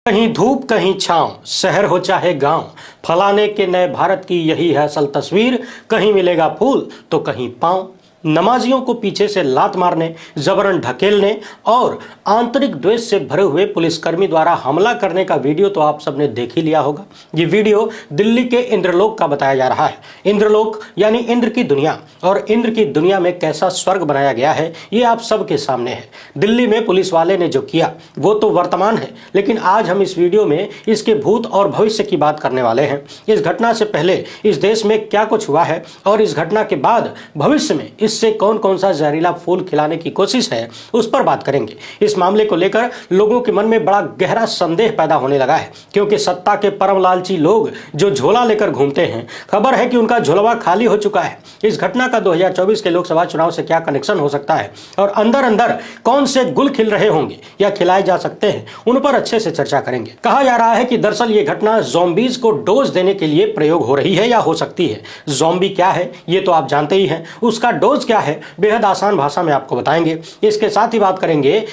कहीं धूप कहीं छांव, शहर हो चाहे गांव, फलाने के नए भारत की यही है असल तस्वीर। कहीं मिलेगा फूल तो कहीं पांव। नमाजियों को पीछे से लात मारने, जबरन ढकेलने और आंतरिक द्वेष से भरे हुए पुलिसकर्मी द्वारा हमला करने का वीडियो तो आप सबने देख ही लिया होगा। ये वीडियो दिल्ली के इंद्रलोक का बताया जा रहा है। इंद्रलोक यानी इंद्र की दुनिया, और इंद्र की दुनिया में कैसा स्वर्ग बनाया गया है ये आप सबके सामने है। दिल्ली में पुलिस वाले ने जो किया वो तो वर्तमान है, लेकिन आज हम इस वीडियो में इसके भूत और भविष्य की बात करने वाले हैं। इस घटना से पहले इस देश में क्या कुछ हुआ है और इस घटना के बाद भविष्य में इससे कौन कौन सा जहरीला फूल खिलाने की कोशिश है उस पर बात करेंगे। इस मामले को लेकर लोगों के मन में बड़ा गहरा संदेह पैदा होने लगा है, क्योंकि सत्ता के परम लालची लोग जो झोला लेकर घूमते हैं, खबर है कि उनका झोलवा खाली हो चुका है। इस घटना का 2024 के लोकसभा चुनाव से क्या कनेक्शन हो सकता है और अंदर अंदर कौन से गुल खिल रहे होंगे या खिलाए जा सकते हैं, उन पर अच्छे से चर्चा करेंगे। कहा जा रहा है कि दरअसल ये घटना ज़ॉम्बीज को डोज देने के लिए प्रयोग हो रही है या हो सकती है। ज़ॉम्बी क्या है ये तो आप जानते ही हैं, उसका डोज क्या है बेहद आसान भाषा में आपको बताएंगे। इसके साथ ही बात करेंगे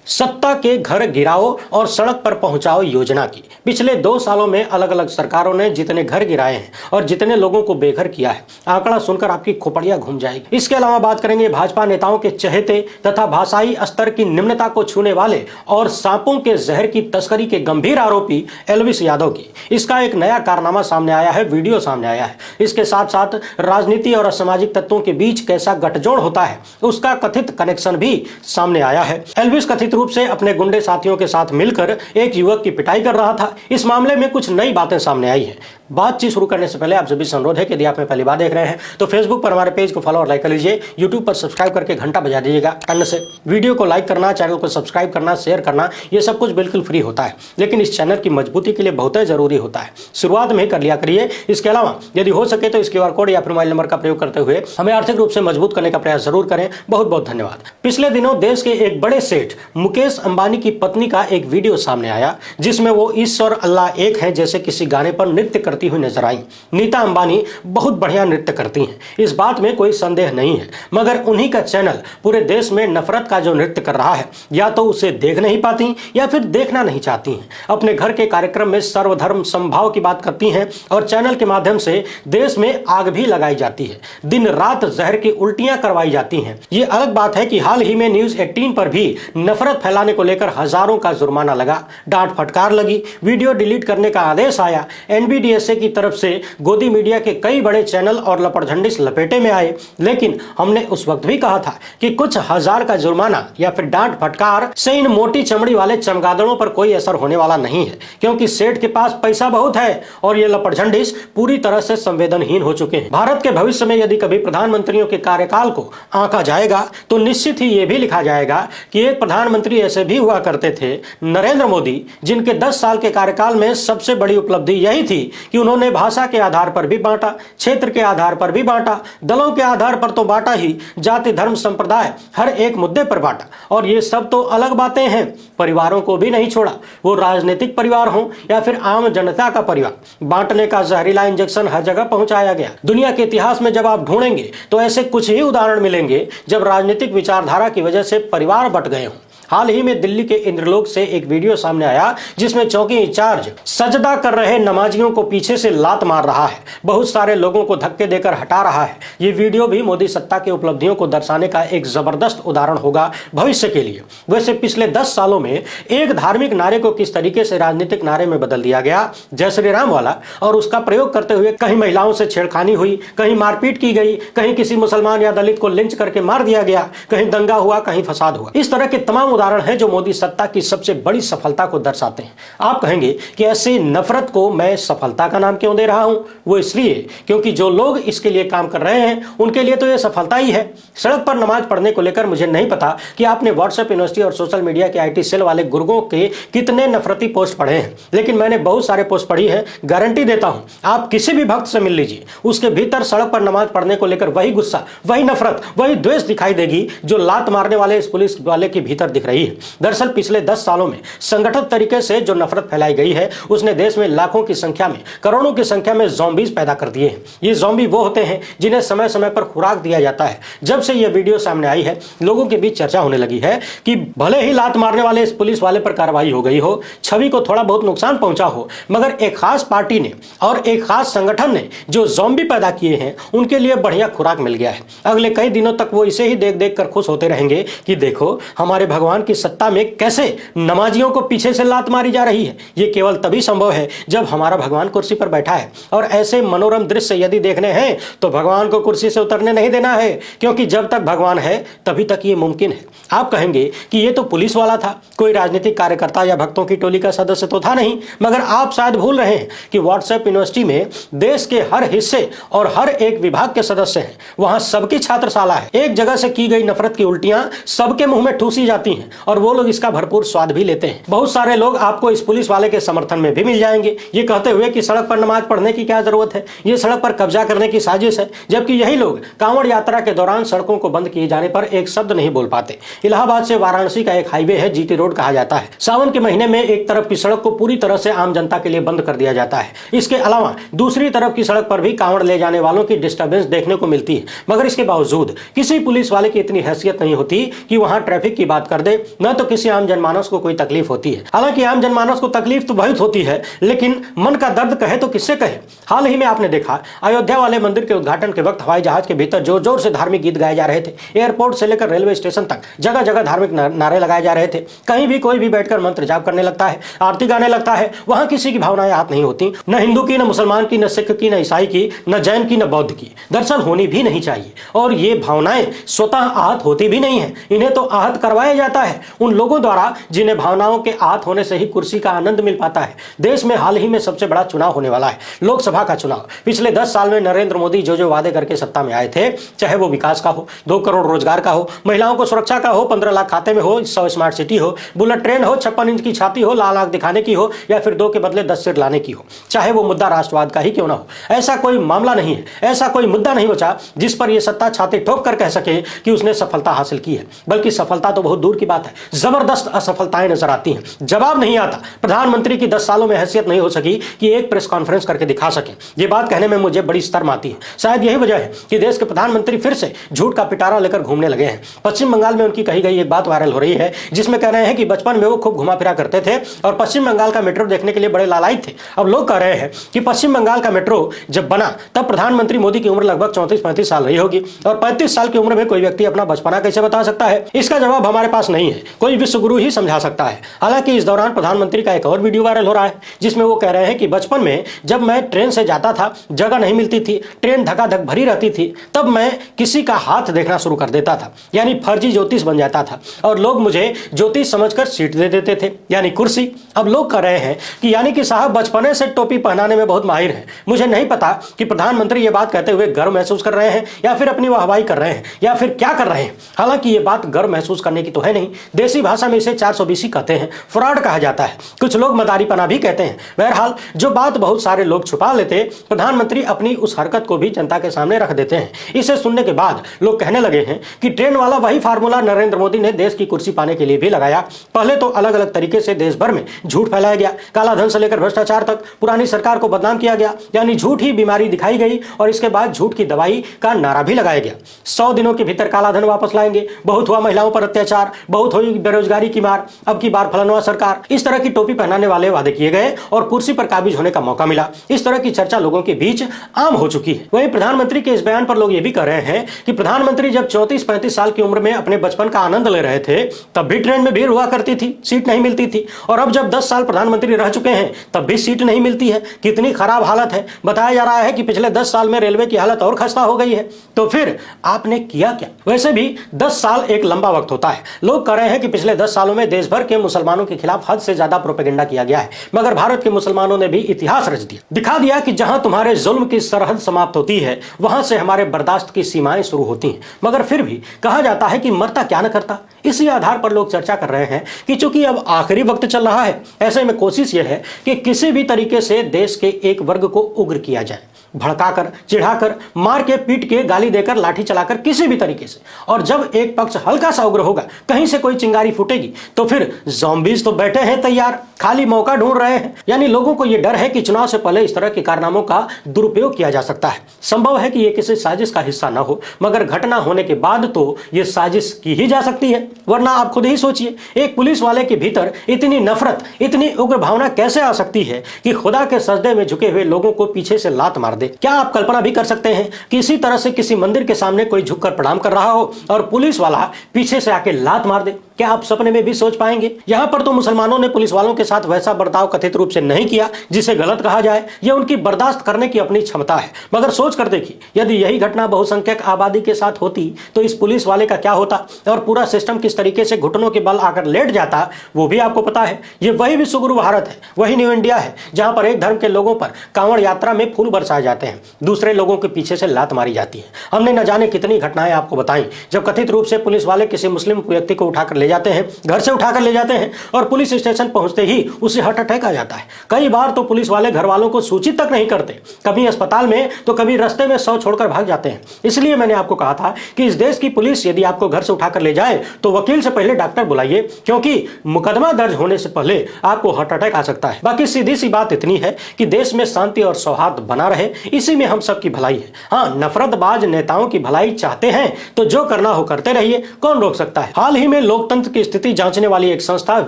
सत्ता के घर गिराओ और सड़क पर पहुंचाओ योजना की। पिछले 2 सालों में अलग अलग सरकारों ने जितने घर गिराए हैं और जितने लोगों को बेघर किया है, आंकड़ा सुनकर आपकी खोपड़ियां घूम जाएगी। इसके अलावा बात करेंगे भाजपा नेताओं के चहेते तथा भाषाई स्तर की निम्नता को छूने वाले और सांपों के जहर की तस्करी के गंभीर आरोपी एल्विस यादव की। इसका एक नया कारनामा सामने आया है, वीडियो सामने आया है। इसके साथ साथ राजनीति और असामाजिक तत्वों के बीच कैसा गठजोड़ होता है उसका कथित कनेक्शन भी सामने आया है। एल्विस कथित रूप से अपने गुंडे साथियों के साथ मिलकर एक युवक की पिटाई कर रहा था। इस मामले में कुछ नई बातें सामने आई हैं। बातचीत शुरू करने से पहले आप सभी से अनुरोध है कि यदि आप पहली बार देख रहे हैं तो फेसबुक पर हमारे पेज को फॉलो और लाइक कर लीजिए, यूट्यूब पर सब्सक्राइब करके घंटा बजा दीजिएगा। अन्य से वीडियो को लाइक करना, चैनल को सब्सक्राइब करना, शेयर करना, ये सब कुछ बिल्कुल फ्री होता है, लेकिन इस चैनल की मजबूती के लिए बहुत जरूरी होता है। शुरुआत में ही कर लिया करिए। इसके अलावा यदि हो सके तो इस QR कोड या फिर मोबाइल नंबर का प्रयोग करते हुए हमें आर्थिक रूप से मजबूत करने का प्रयास जरूर करें। बहुत बहुत धन्यवाद। पिछले दिनों देश के एक बड़े सेठ मुकेश अंबानी की पत्नी का एक वीडियो सामने आया, जिसमें वो ईश्वर अल्लाह एक है जैसे किसी गाने पर नृत्य करती हुई नजर आई। नीता अंबानी बहुत बढ़िया नृत्य करती हैं, इस बात में कोई संदेह नहीं है, मगर उन्हीं का चैनल पूरे देश में नफरत का जो नृत्य कर रहा है, या तो उसे देख नहीं पाती या फिर देखना नहीं चाहती हैं। अपने घर के कार्यक्रम में सर्वधर्म समभाव की बात करती हैं और चैनल के माध्यम से देश में आग भी लगाई जाती है, दिन रात जहर की उल्टियां करवाई जाती हैं। ये अलग बात है कि हाल ही में न्यूज 18 पर भी नफरत फैलाने को लेकर हजारों का जुर्माना लगा, डांट फटकार लगी, वीडियो डिलीट करने का आदेश आया। NBDSA की तरफ से गोदी मीडिया के कई बड़े चैनल और लपटझंडिस लपेटे में आए, लेकिन हमने उस वक्त भी कहा था कि कुछ हजार का जुर्माना या फिर डांट फटकार से इन मोटी चमड़ी वाले चमगादड़ों पर कोई असर होने वाला नहीं है, क्योंकि सेठ के पास पैसा बहुत है और ये लपटझंडिस पूरी तरह से संवेदनहीन हो चुके हैं। भारत के भविष्य में यदि कभी प्रधानमंत्रियों के कार्यकाल को आंका जाएगा तो निश्चित ही ये भी लिखा जाएगा कि एक प्रधानमंत्री ऐसे भी हुआ करते थे, नरेंद्र मोदी, जिनके 10 साल के कार्यकाल में सबसे बड़ी उपलब्धि यही थी कि उन्होंने भाषा के आधार पर भी बांटा, क्षेत्र के आधार पर भी बांटा, दलों के आधार पर तो बांटा ही, जाति धर्म संप्रदाय हर एक मुद्दे पर बांटा। और ये सब तो अलग बातें हैं, परिवारों को भी नहीं छोड़ा, वो राजनीतिक परिवार हो या फिर आम जनता का परिवार। बांटने का जहरीला इंजेक्शन हर जगह पहुंचाया गया। दुनिया के इतिहास में जब आप ढूंढेंगे तो ऐसे कुछ ही उदाहरण मिलेंगे जब राजनीतिक विचारधारा की वजह से परिवार बंट गए हों। हाल ही में दिल्ली के इंद्रलोक से एक वीडियो सामने आया, जिसमें चौकी इंचार्ज सजदा कर रहे नमाजियों को पीछे से लात मार रहा है, बहुत सारे लोगों को धक्के देकर हटा रहा है। ये वीडियो भी मोदी सत्ता की उपलब्धियों को दर्शाने का एक जबरदस्त उदाहरण होगा भविष्य के लिए। वैसे पिछले 10 सालों में एक धार्मिक नारे को किस तरीके से राजनीतिक नारे में बदल दिया गया, जय श्री राम वाला, और उसका प्रयोग करते हुए कहीं महिलाओं से छेड़खानी हुई, कहीं मारपीट की गई, कहीं किसी मुसलमान या दलित को लिंच करके मार दिया गया, कहीं दंगा हुआ, कहीं फसाद हुआ। इस तरह के तमाम उदाहरण हैं जो मोदी सत्ता की सबसे बड़ी सफलता को दर्शाते हैं। आप कहेंगे कि ऐसे नफरत को मैं सफलता का नाम क्यों दे रहा हूं? वो इसलिए क्योंकि जो लोग इसके लिए काम कर रहे हैं उनके लिए तो ये सफलता ही है। सड़क पर नमाज पढ़ने को लेकर मुझे नहीं पता कि आपने व्हाट्सएप यूनिवर्सिटी और सोशल मीडिया के IT सेल वाले गुर्गों के कितने नफरती पोस्ट पढ़े हैं, लेकिन मैंने बहुत सारे पोस्ट पढ़ी है। गारंटी देता हूं, आप किसी भी भक्त से मिल लीजिए, उसके भीतर सड़क पर नमाज पढ़ने को लेकर वही गुस्सा, वही नफरत, वही द्वेष दिखाई देगी जो लात मारने वाले इस पुलिस वाले के भीतर दिखाई दिख रही है। दरअसल पिछले 10 सालों में संगठित तरीके से जो नफरत फैलाई गई है उसने देश में लाखों की संख्या में, करोड़ों की संख्या में ज़ॉम्बीज पैदा कर दिए हैं। ये ज़ॉम्बी वो होते हैं जिन्हें समय समय पर खुराक दिया जाता है। जब से यह वीडियो सामने आई है लोगों के बीच चर्चा होने लगी है कि भले ही लात मारने वाले इस पुलिस वाले पर कार्रवाई हो गई हो, छवि को थोड़ा बहुत नुकसान पहुंचा हो, मगर एक खास पार्टी ने और एक खास संगठन ने जो ज़ॉम्बी पैदा किए हैं उनके लिए बढ़िया खुराक मिल गया है। अगले कई दिनों तक वो इसे ही देख देख कर खुश होते रहेंगे कि देखो हमारे भगवान की सत्ता में कैसे नमाजियों को पीछे से लात मारी जा रही है। ये केवल तभी संभव है जब हमारा भगवान कुर्सी पर बैठा है, और ऐसे मनोरम दृश्य यदि देखने हैं तो भगवान को कुर्सी से उतरने नहीं देना है, क्योंकि जब तक भगवान है तभी तक ये मुमकिन है। आप कहेंगे कि ये तो पुलिस वाला था, कोई राजनीतिक कार्यकर्ता या भक्तों की टोली का सदस्य तो था नहीं, मगर आप शायद भूल रहे हैं कि व्हाट्सएप यूनिवर्सिटी में देश के हर हिस्से और हर एक विभाग के सदस्य हैं। वहां सबकी छात्रशाला है। एक जगह से की गई नफरत की उल्टियां सबके मुंह में ठूसी जाती हैं और वो लोग इसका भरपूर स्वाद भी लेते हैं। बहुत सारे लोग आपको इस पुलिस वाले के समर्थन में भी मिल जाएंगे, ये कहते हुए कि सड़क पर नमाज पढ़ने की क्या जरूरत है, ये सड़क पर कब्जा करने की साजिश है। जबकि यही लोग कांवड़ यात्रा के दौरान सड़कों को बंद किए जाने पर एक शब्द नहीं बोल पाते। इलाहाबाद से वाराणसी का एक हाईवे है, जीटी रोड कहा जाता है। सावन के महीने में एक तरफ की सड़क को पूरी तरह से आम जनता के लिए बंद कर दिया जाता है। इसके अलावा दूसरी तरफ की सड़क पर भी कांवड़ ले जाने वालों की डिस्टर्बेंस देखने को मिलती है, मगर इसके बावजूद किसी पुलिस वाले की इतनी हैसियत नहीं होती कि वहां ट्रैफिक की बात कर दे, न तो किसी आम जनमानस को कोई तकलीफ होती है। हालांकि आम जनमानस को तकलीफ तो बहुत होती है, लेकिन मन का दर्द कहे तो किससे कहे। हाल ही में आपने देखा अयोध्या वाले मंदिर के उद्घाटन के वक्त हवाई जहाज के भीतर जोर जोर से धार्मिक गीत गाए जा रहे थे। एयरपोर्ट से लेकर रेलवे स्टेशन तक जगह जगह धार्मिक नारे लगाए जा रहे थे। कहीं भी कोई भी बैठकर मंत्र जाप करने लगता है, आरती गाने लगता है, वहां किसी की भावनाएं आहत नहीं होती, न हिंदू की, न मुसलमान की, न सिख की, न ईसाई की, न जैन की, न बौद्ध की। दरअसल होनी भी नहीं चाहिए, और ये भावनाएं स्वतः आहत होती भी नहीं है, इन्हें तो आहत करवाया जाता है उन लोगों द्वारा जिन्हें भावनाओं के आहत होने से ही कुर्सी का आनंद मिल पाता है। देश में हाल ही में सबसे बड़ा चुनाव होने वाला है, लोकसभा का चुनाव। पिछले 10 साल में नरेंद्र मोदी जो जो वादे करके सत्ता में आए थे, चाहे वो विकास का हो, 2 करोड़ रोजगार का हो, महिलाओं को सुरक्षा का हो, 15 लाख खाते में हो, 100 स्मार्ट सिटी हो, बुलेट ट्रेन हो, 56 इंच की छाती हो, लाल आंख दिखाने की हो, या फिर 2 के बदले 10 सिर लाने की हो, चाहे वो मुद्दा राष्ट्रवाद का ही क्यों ना हो, ऐसा कोई मामला नहीं है, ऐसा कोई मुद्दा नहीं बचा जिस पर यह सत्ता छाती ठोक कर कह सके कि उसने सफलता हासिल की है। बल्कि सफलता तो बहुत दूर की बात है, जबरदस्त असफलताएं नजर आती हैं। जवाब नहीं आता। प्रधानमंत्री की 10 सालों में हैसियत नहीं हो सकी कि एक प्रेस कॉन्फ्रेंस करके दिखा सके। ये बात कहने में मुझे बड़ी शर्म आती है। शायद यही वजह है कि देश के प्रधानमंत्री फिर से झूठ का पिटारा लेकर घूमने लगे हैं। पश्चिम बंगाल में उनकी कही गई एक बात वायरल हो रही है, जिसमें कह रहे हैं कि बचपन में वो खूब घुमा फिरा करते थे और पश्चिम बंगाल का मेट्रो देखने के लिए बड़े लालायित थे। अब लोग कह रहे हैं कि पश्चिम बंगाल का मेट्रो जब बना तब प्रधानमंत्री मोदी की उम्र लगभग 34-35 साल रही होगी, और 35 साल की उम्र में कोई व्यक्ति अपना बचपना कैसे बता सकता है? इसका जवाब हमारे पास नहीं है, कोई विश्व गुरु ही समझा सकता है। हालांकि इस दौरान प्रधानमंत्री का एक और वीडियो वायरल हो रहा है, जिसमें वो कह रहे हैं कि बचपन में जब मैं ट्रेन से जाता था, जगह नहीं मिलती थी, ट्रेन धकाधक भरी रहती थी, तब मैं किसी का हाथ देखना शुरू कर देता था, यानी फर्जी ज्योतिष बन जाता था, और लोग मुझे ज्योतिष समझकर सीट दे देते थे, यानी कुर्सी। अब लोग कह रहे हैं कि यानी कि साहब बचपने से टोपी पहनाने में बहुत माहिर है। मुझे नहीं पता कि प्रधानमंत्री ये बात कहते हुए गर्व महसूस कर रहे हैं, या फिर अपनी वाहवाही कर रहे हैं, या फिर क्या कर रहे हैं। हालांकि ये बात गर्व महसूस करने की तो है नहीं, देसी भाषा में इसे 420 कहते हैं, फ्रॉड कहा जाता है, कुछ लोग मदारीपना भी कहते हैं। बहरहाल जो बात बहुत सारे लोग छुपा लेते, प्रधानमंत्री अपनी उस हरकत को भी जनता के सामने रख देते हैं। इसे सुनने के बाद लोग कहने लगे हैं कि ट्रेन वाला वही फार्मूला नरेंद्र मोदी ने देश की कुर्सी पाने के लिए भी लगाया। पहले तो अलग अलग तरीके से देश भर में झूठ फैलाया गया, काला धन से लेकर भ्रष्टाचार तक पुरानी सरकार को बदनाम किया गया, यानी झूठ ही बीमारी दिखाई गई, और इसके बाद झूठ की दवाई का नारा भी लगाया गया। 100 दिनों के भीतर काला धन वापस लाएंगे, बहुत हुआ महिलाओं पर अत्याचार, बहुत हुई बेरोजगारी की मार, अब की बार फलनवा सरकार। इस तरह की टोपी पहनाने वाले वादे किए गए और कुर्सी पर काबिज होने का मौका मिला। इस तरह की चर्चा लोगों के बीच आम हो चुकी है। वहीं प्रधानमंत्री के इस बयान पर लोग ये भी कह रहे हैं कि प्रधानमंत्री जब 34-35 साल की उम्र में अपने बचपन का आनंद ले रहे थे, तब भी ट्रेन में भीड़ हुआ करती थी, सीट नहीं मिलती थी, और अब जब 10 साल प्रधानमंत्री रह चुके हैं तब भी सीट नहीं मिलती है। कितनी खराब हालत है। बताया जा रहा है कि पिछले 10 साल में रेलवे की हालत और खस्ता हो गई है। तो फिर आपने किया क्या? वैसे भी 10 साल एक लंबा वक्त होता है। लोग कह रहे हैं कि पिछले 10 सालों में देश भर के मुसलमानों के खिलाफ हद से ज्यादा प्रोपेगेंडा किया गया है, मगर भारत के मुसलमानों ने भी इतिहास रच दिया, दिखा दिया कि जहां तुम्हारे जुल्म की सरहद समाप्त होती है, वहां से हमारे बर्दाश्त की सीमाएं शुरू होती हैं। मगर फिर भी कहा जाता है कि मरता क्या न करता। इसी आधार पर लोग चर्चा कर रहे हैं कि चूंकि अब आखिरी वक्त चल रहा है, ऐसे में कोशिश यह है कि किसी भी तरीके से देश के एक वर्ग को उग्र किया जाए, भड़काकर, चिढ़ाकर, मार के, पीट के, गाली देकर, लाठी चलाकर, किसी भी तरीके से। और जब एक पक्ष हल्का सा उग्र होगा, कहीं से कोई चिंगारी फूटेगी तो फिर ज़ॉम्बीज तो बैठे हैं तैयार, खाली मौका ढूंढ रहे हैं। यानी लोगों को यह डर है कि चुनाव से पहले इस तरह के कारनामों का दुरुपयोग किया जा सकता है। संभव है कि यह किसी साजिश का हिस्सा न हो, मगर घटना होने के बाद तो यह साजिश की ही जा सकती है। वरना आप खुद ही सोचिए, एक पुलिस वाले के भीतर इतनी नफरत, इतनी उग्र भावना कैसे आ सकती है कि खुदा के सजदे में झुके हुए लोगों को पीछे से लात मार दे। क्या आप कल्पना भी कर सकते हैं कि इसी तरह से किसी मंदिर के सामने कोई झुककर प्रणाम कर रहा हो और पुलिस वाला पीछे से आके लात मार दे? क्या आप सपने में भी सोच पाएंगे? यहां पर तो मुसलमानों ने पुलिस वालों के साथ वैसा बर्ताव कथित रूप से नहीं किया जिसे गलत कहा जाए। यह उनकी बर्दाश्त करने की अपनी क्षमता है। मगर सोच कर देखिए, यदि यही घटना बहुसंख्यक आबादी के साथ होती तो इस पुलिस वाले का क्या होता और पूरा सिस्टम किस तरीके से घुटनों के बल आकर लेट जाता, वो भी आपको पता है। ये वही विश्वगुरु भारत है, वही न्यू इंडिया है, जहां पर एक धर्म के लोगों पर कांवड़ यात्रा में फूल बरसाए जाते हैं, दूसरे लोगों के पीछे से लात मारी जाती है। हमने न जाने कितनी घटनाएं आपको बताई जब कथित रूप से पुलिस वाले किसी मुस्लिम व्यक्ति को उठाकर ले जाते हैं, घर से उठाकर ले जाते हैं और पुलिस स्टेशन पहुंचते ही उसे हार्ट अटैक आ जाता है। कई बार तो पुलिस वाले घर वालों को सूचित तक नहीं करते, कभी अस्पताल में तो कभी रास्ते में शव छोड़कर भाग जाते हैं। इसलिए मैंने आपको कहा था कि इस देश की पुलिस यदि आपको घर से उठाकर ले जाए तो वकील से पहले डॉक्टर बुलाइए, क्योंकि मुकदमा दर्ज होने से पहले आपको हार्ट अटैक आ सकता है। बाकी सीधी सी बात इतनी है कि देश में शांति और सौहार्द बना रहे, इसी में हम सबकी भलाई है। हाँ, नफरतबाज नेताओं की भलाई चाहते हैं तो जो करना हो करते रहिए, कौन रोक सकता है। हाल ही में लोकतंत्र की स्थिति जांचने वाली एक संस्था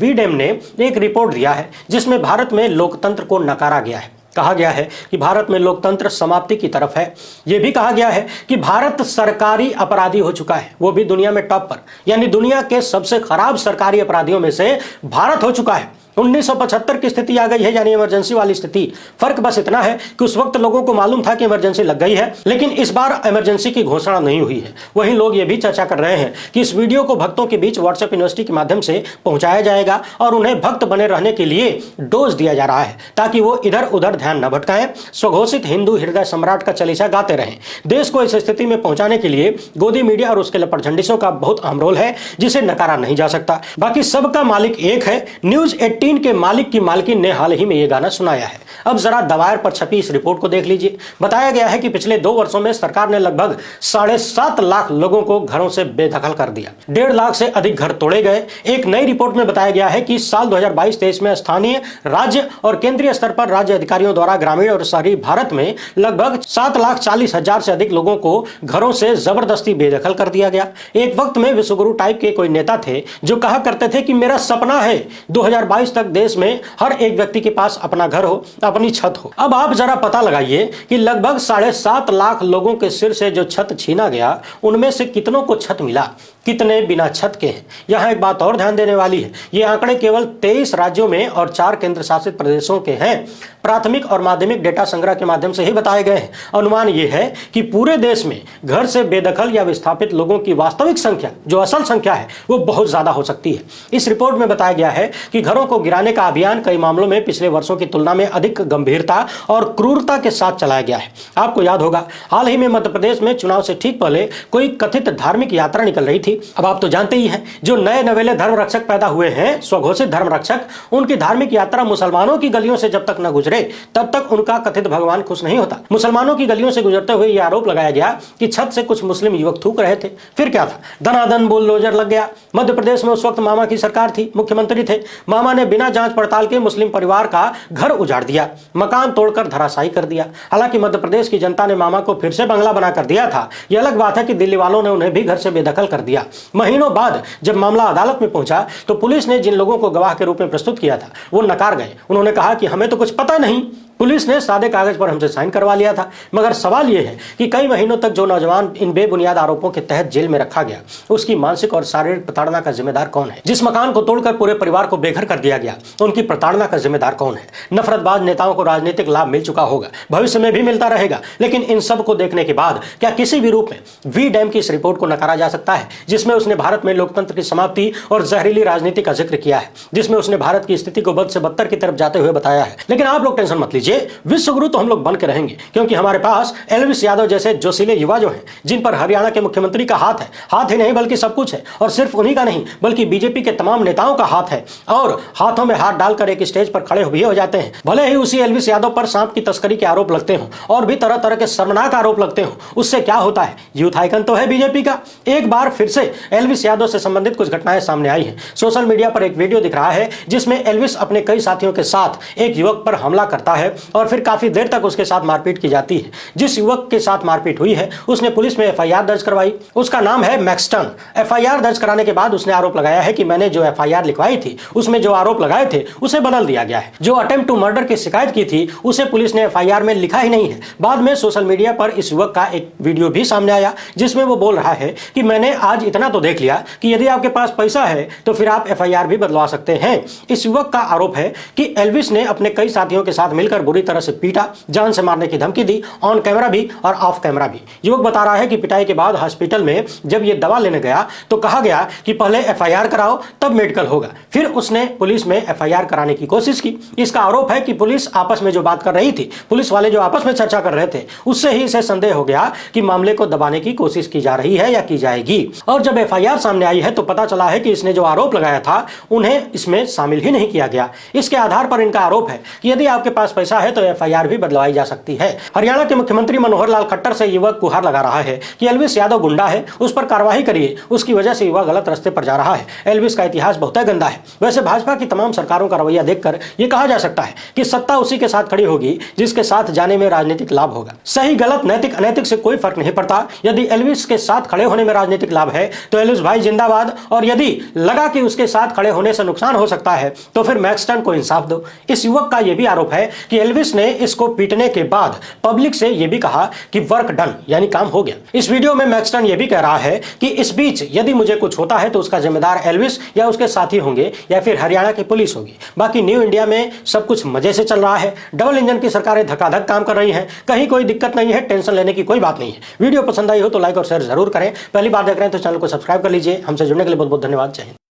वीडेम ने एक रिपोर्ट दिया है जिसमें भारत में लोकतंत्र को नकारा गया है। कहा गया है कि भारत में लोकतंत्र समाप्ति की तरफ है। यह भी कहा गया है कि भारत सरकारी अपराधी हो चुका है, वो भी दुनिया में टॉप पर, यानी दुनिया के सबसे खराब सरकारी अपराधियों में से भारत हो चुका है। 1975 की स्थिति आ गई है, यानी इमरजेंसी वाली स्थिति। फर्क बस इतना है कि उस वक्त लोगों को मालूम था कि इमरजेंसी लग गई है, लेकिन इस बार इमरजेंसी की घोषणा नहीं हुई है। वहीं लोग ये भी चर्चा कर रहे हैं कि इस वीडियो को भक्तों के बीच व्हाट्सएप यूनिवर्सिटी के माध्यम से पहुंचाया जाएगा और उन्हें भक्त बने रहने के लिए डोज दिया जा रहा है ताकि वो इधर उधर ध्यान न भटकाएं, स्वघोषित हिंदू हृदय सम्राट का चालीसा गाते रहें। देश को इस स्थिति में पहुंचाने के लिए गोदी मीडिया और उसके लपटझंडिसों का बहुत अहम रोल है, जिसे नकारा नहीं जा सकता। बाकी सबका मालिक एक है। न्यूज 18 के मालिक की मालकिन ने हाल ही में यह गाना सुनाया है। अब जरा दवायर पर छपी इस रिपोर्ट को देख लीजिए। बताया गया है कि पिछले 2 वर्षों में सरकार ने लगभग 7.5 लाख लोगों को घरों से बेदखल कर दिया। 1.5 लाख से अधिक घर तोड़े गए। एक नई रिपोर्ट में बताया गया है कि साल 2022-23 में स्थानीय, राज्य और केंद्रीय स्तर पर राज्य अधिकारियों द्वारा ग्रामीण और शहरी भारत में लगभग 7,40,000 से अधिक लोगों को घरों से जबरदस्ती बेदखल कर दिया गया। एक वक्त में विश्वगुरु टाइप के कोई नेता थे जो कहा करते थे कि मेरा सपना है 2022 तक देश में हर एक व्यक्ति के पास अपना घर हो, अपनी छत हो। अब आप जरा पता लगाइए कि लगभग 7.5 लाख लोगों के सिर से जो छत छीना गया, उनमें से कितनों को छत मिला, कितने बिना छत के हैं। यहां एक बात और ध्यान देने वाली है, ये आंकड़े केवल 23 राज्यों में और 4 केंद्र शासित प्रदेशों के हैं। प्राथमिक और माध्यमिक डेटा संग्रह के माध्यम से ही बताए गए हैं। अनुमान यह है कि पूरे देश में घर से बेदखल या विस्थापित लोगों की वास्तविक संख्या, जो असल संख्या है, वो बहुत ज्यादा हो सकती है। इस रिपोर्ट में बताया गया है कि घरों को गिराने का अभियान कई मामलों में पिछले वर्षों की तुलना में अधिक गंभीरता और क्रूरता के साथ चलाया गया है। आपको याद होगा, हाल ही में मध्य प्रदेश में चुनाव से ठीक पहले कोई कथित धार्मिक यात्रा निकल रही थी। अब आप तो जानते ही हैं, जो नए नवेले धर्म रक्षक पैदा हुए हैं, स्वघोषित धर्म रक्षक, उनकी धार्मिक यात्रा मुसलमानों की गलियों से जब तक न गुजरे तब तक उनका कथित भगवान खुश नहीं होता। मुसलमानों की गलियों से गुजरते हुए यह आरोप लगाया गया कि छत से कुछ मुस्लिम युवक थूक रहे थे। फिर क्या था, दनादन बुलडोजर लग गया। मध्य प्रदेश में उस वक्त मामा की सरकार थी, मुख्यमंत्री थे। मामा ने बिना जांच पड़ताल के मुस्लिम परिवार का घर उजाड़ दिया, मकान तोड़कर धराशायी कर दिया। हालांकि मध्य प्रदेश की जनता ने मामा को फिर से बंगला बना कर दिया था। यह अलग बात है कि दिल्ली वालों ने उन्हें भी घर से बेदखल कर दिया। महीनों बाद जब मामला अदालत में पहुंचा तो पुलिस ने जिन लोगों को गवाह के रूप में प्रस्तुत किया था वो नकार गए। उन्होंने कहा कि हमें तो कुछ पता नहीं, पुलिस ने सादे कागज पर हमसे साइन करवा लिया था। मगर सवाल यह है कि कई महीनों तक जो नौजवान इन बेबुनियाद आरोपों के तहत जेल में रखा गया, उसकी मानसिक और शारीरिक प्रताड़ना का जिम्मेदार कौन है? जिस मकान को तोड़कर पूरे परिवार को बेघर कर दिया गया, उनकी प्रताड़ना का जिम्मेदार कौन है? नफरतबाज नेताओं को राजनीतिक लाभ मिल चुका होगा, भविष्य में भी मिलता रहेगा, लेकिन इन सब को देखने के बाद क्या किसी भी रूप में वीडेम की इस रिपोर्ट को नकारा जा सकता है, जिसमें उसने भारत में लोकतंत्र की समाप्ति और जहरीली राजनीति का जिक्र किया है, जिसमें उसने भारत की स्थिति को बद से बदतर की तरफ जाते हुए बताया है। लेकिन आप लोग टेंशन मत लीजिए, लीजिए, विश्व गुरु तो हम लोग बन के रहेंगे, क्योंकि हमारे पास एल्विस यादव जैसे जोशीले युवा जो हैं, जिन पर हरियाणा के मुख्यमंत्री का हाथ है, हाथ ही नहीं बल्कि सब कुछ है, और सिर्फ उन्हीं का नहीं बल्कि बीजेपी के तमाम नेताओं का हाथ है, और हाथों में हाथ डालकर एक स्टेज पर खड़े भी हो जाते हैं। भले ही उसी एल्विस यादव पर सांप की तस्करी के आरोप लगते हों और भी तरह तरह के शर्मनाक आरोप लगते हों, उससे क्या होता है, यूथ आइकन तो है बीजेपी का। एक बार फिर से एल्विस यादव से संबंधित कुछ घटनाएं सामने आई हैं। सोशल मीडिया पर एक वीडियो दिख रहा है जिसमें एल्विस अपने कई साथियों के साथ एक युवक पर हमला करता है और फिर काफी देर तक उसके साथ मारपीट की जाती है। जिस युवक के साथ मारपीट हुई है उसने पुलिस में एफआईआर दर्ज करवाई। उसका नाम है मैक्सटन। एफआईआर दर्ज कराने के बाद उसने आरोप लगाया है कि मैंने जो एफआईआर लिखवाई थी उसमें जो आरोप लगाए थे उसे बदल दिया गया है। जो अटेम्प्ट टू मर्डर की शिकायत की थी उसे पुलिस ने एफआईआर में लिखा ही नहीं है। बाद में सोशल मीडिया पर इस युवक का एक वीडियो भी सामने आया जिसमें वो बोल रहा है कि मैंने आज इतना तो देख लिया कि यदि आपके पास पैसा है तो फिर आप एफआईआर भी बदलवा सकते हैं। इस युवक का आरोप है कि एल्विस ने अपने कई साथियों के साथ मिलकर बुरी तरह से पीटा, जान से मारने की धमकी दी, ऑन कैमरा भी और ऑफ कैमरा भी। युवक बता रहा है कि पिटाई के बाद हॉस्पिटल में जब ये दवा लेने गया तो कहा गया कि पहले एफआईआर कराओ तब मेडिकल होगा। फिर उसने पुलिस में एफआईआर कराने की कोशिश की। इसका आरोप है कि पुलिस आपस में जो बात कर रही थी, पुलिस वाले जो आपस में चर्चा कर रहे थे, उससे ही इसे संदेह हो गया कि मामले को दबाने की कोशिश की जा रही है या की जाएगी। और जब एफआईआर सामने आई है तो पता चला है कि इसने जो आरोप लगाया था उन्हें इसमें शामिल ही नहीं किया गया। इसके आधार पर इनका आरोप है कि यदि आपके पास पैसा है तो एफआईआर भी बदलवाई जा सकती है। हरियाणा के मुख्यमंत्री मनोहर लाल खट्टर से युवक गुहार लगा रहा है कि एल्विस यादव गुंडा है, उस पर कार्रवाई करिए, उसकी वजह से युवा गलत रास्ते पर जा रहा है। एल्विस का इतिहास बहुत गंदा है। वैसे भाजपा की तमाम सरकारों का रवैया देखकर यह कहा जा सकता है कि सत्ता उसी के साथ खड़ी होगी जिसके साथ जाने में राजनीतिक लाभ होगा। सही गलत नैतिक अनैतिक से कोई फर्क नहीं पड़ता। यदि एल्विस के साथ खड़े होने में राजनीतिक लाभ है तो एल्विस भाई जिंदाबाद, और यदि लगा कि उसके साथ खड़े होने से नुकसान हो सकता है तो फिर मैक्सटन को इंसाफ दो। इस युवक का यह भी आरोप है कि एल्विस ने इसको पीटने के बाद पब्लिक से यह भी कहा कि वर्क डन, यानी काम हो गया। इस वीडियो में मैक्सटन यह भी कह रहा है कि इस बीच यदि मुझे कुछ होता है तो उसका जिम्मेदार एल्विस या उसके साथी होंगे या फिर हरियाणा की पुलिस होगी। बाकी न्यू इंडिया में सब कुछ मजे से चल रहा है। डबल इंजन की सरकारें धक्काधक काम कर रही हैं, कहीं कोई दिक्कत नहीं है, टेंशन लेने की कोई बात नहीं है। वीडियो पसंद आई हो तो लाइक और शेयर जरूर करें। पहली बार देख रहे हैं तो चैनल को सब्सक्राइब कर लीजिए। हमसे जुड़ने के लिए बहुत बहुत धन्यवाद। जय हिंद।